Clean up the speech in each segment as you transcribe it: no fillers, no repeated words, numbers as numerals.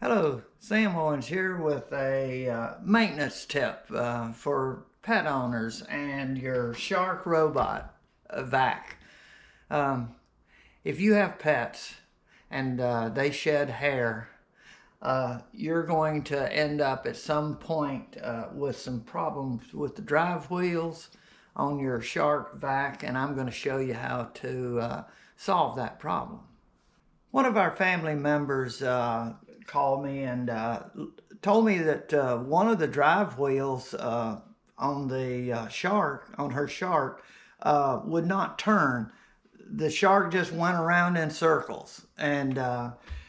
Hello, Sam Owens here with a maintenance tip for pet owners and your Shark robot vac. Um, if you have pets and they shed hair, you're going to end up at some point with some problems with the drive wheels on your Shark vac, and I'm going to show you how to solve that problem. One of our family members called me and told me that one of the drive wheels on the on her Shark, would not turn. The Shark just went around in circles, and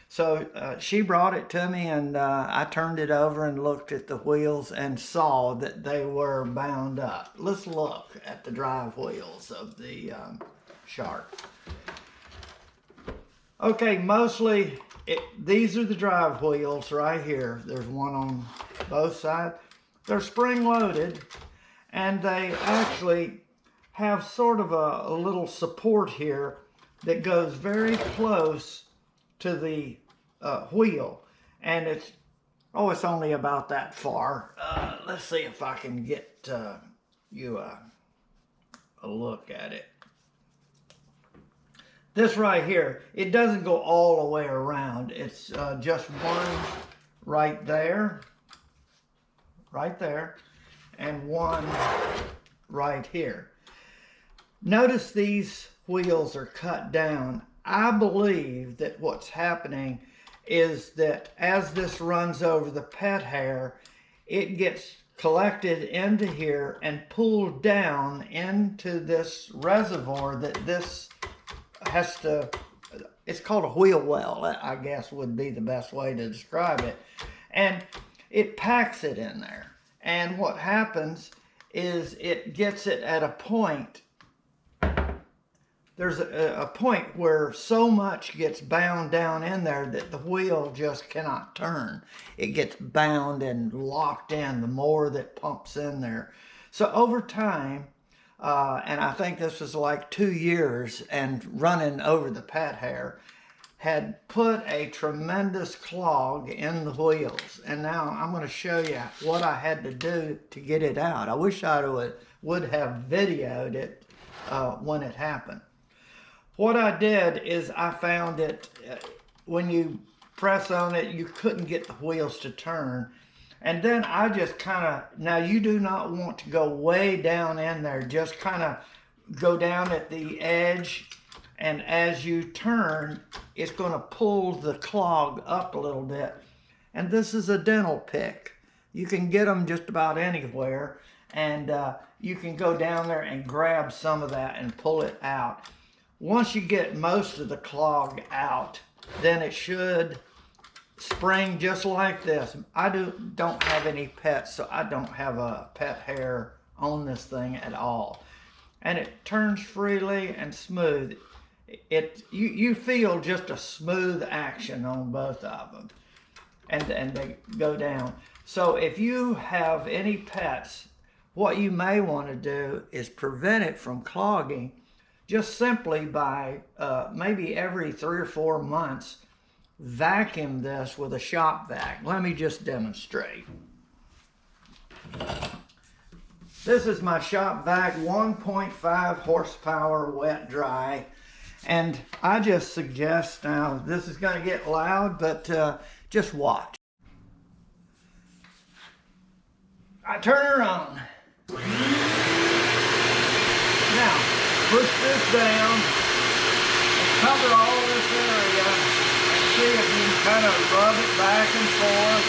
so she brought it to me, and I turned it over and looked at the wheels and saw that they were bound up. Let's look at the drive wheels of the Shark. Okay, mostly these are the drive wheels right here. There's one on both sides. They're spring loaded, and they actually have sort of a little support here that goes very close to the wheel, and it's only about that far. Let's see if I can get you a look at it. This right here, it doesn't go all the way around. It's just one right there, and one right here. Notice these wheels are cut down. I believe that what's happening is that as this runs over the pet hair, it gets collected into here and pulled down into this reservoir that this has to, it's called a wheel well, I guess would be the best way to describe it. And it packs it in there. And what happens is it gets it at a point, there's a point where so much gets bound down in there that the wheel just cannot turn. It gets bound and locked in the more that pumps in there. So over time, and I think this was like 2 years, and running over the pet hair had put a tremendous clog in the wheels. And now I'm going to show you what I had to do to get it out. I wish I would have videoed it when it happened. What I did is I found it, when you press on it, you couldn't get the wheels to turn. And then I just kind of, now you do not want to go way down in there, just kind of go down at the edge, and as you turn, it's going to pull the clog up a little bit. And this is a dental pick. You can get them just about anywhere, and you can go down there and grab some of that and pull it out. Once you get most of the clog out, then it should spring just like this. I don't have any pets, so I don't have a pet hair on this thing at all. And it turns freely and smooth. You feel just a smooth action on both of them, and they go down. So if you have any pets, what you may want to do is prevent it from clogging just simply by maybe every 3 or 4 months vacuum this with a shop vac. Let me just demonstrate. This is my shop vac, 1.5 horsepower wet dry, and I just suggest, now this is going to get loud, but just watch. I turn her on. Now push this down and cover all this area. See if you can kind of rub it back and forth.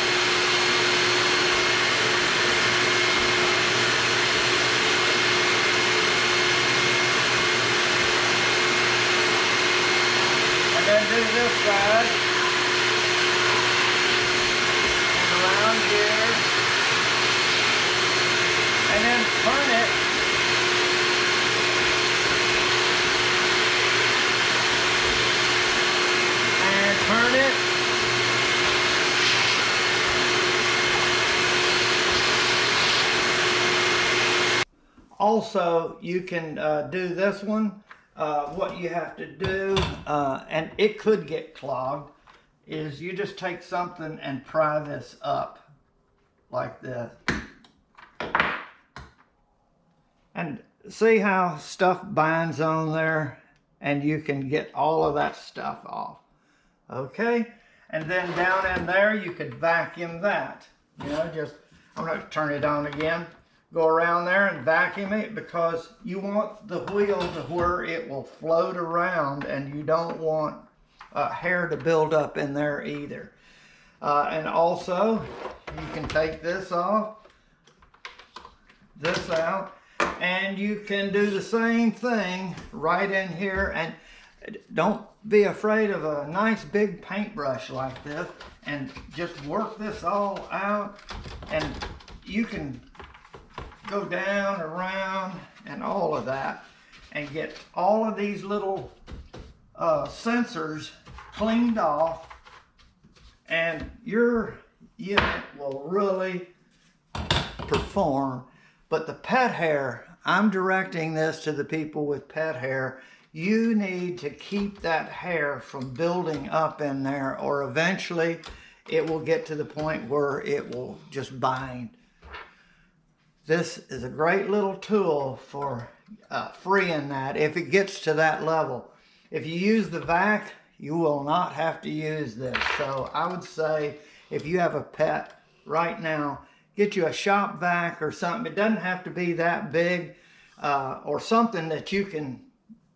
And then do this side. And around here. And then turn it. Turn it. Also, you can do this one. What you have to do, and it could get clogged, is you just take something and pry this up like this. And see how stuff binds on there, and you can get all of that stuff off. Okay, and then down in there you could vacuum that. You know, just, I'm going to turn it on again. Go around there and vacuum it, because you want the wheel to where it will float around, and you don't want hair to build up in there either. And also, you can take this off, this out, and you can do the same thing right in here. And don't be afraid of a nice big paintbrush like this, and just work this all out. And you can go down, around, and all of that, and get all of these little sensors cleaned off, and your unit will really perform. But the pet hair, I'm directing this to the people with pet hair. You need to keep that hair from building up in there, or eventually it will get to the point where it will just bind. This is a great little tool for freeing that if it gets to that level. If you use the vac, you will not have to use this. So I would say, if you have a pet right now, get you a shop vac or something. It doesn't have to be that big, or something that you can,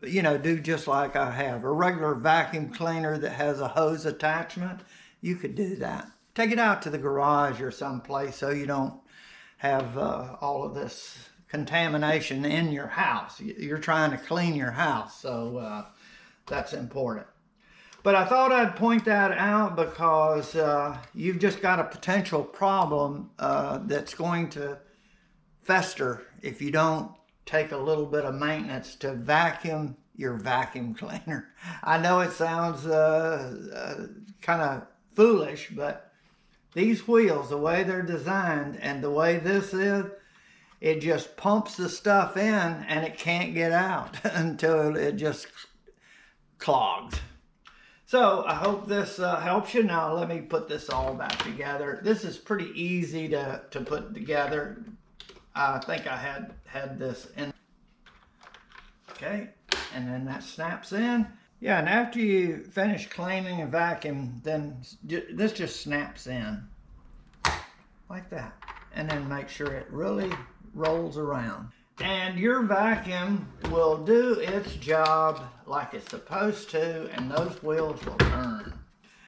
you know, do just like I have. A regular vacuum cleaner that has a hose attachment, you could do that. Take it out to the garage or someplace so you don't have all of this contamination in your house. You're trying to clean your house, so that's important. But I thought I'd point that out because you've just got a potential problem that's going to fester if you don't take a little bit of maintenance to vacuum your vacuum cleaner. I know it sounds kind of foolish, but these wheels, the way they're designed and the way this is, it just pumps the stuff in and it can't get out until it just clogs. So I hope this helps you. Now let me put this all back together. This is pretty easy to put together. I think I had this in. Okay, and then that snaps in. Yeah, and after you finish cleaning and vacuum, then this just snaps in like that. And then make sure it really rolls around. And your vacuum will do its job like it's supposed to, and those wheels will turn.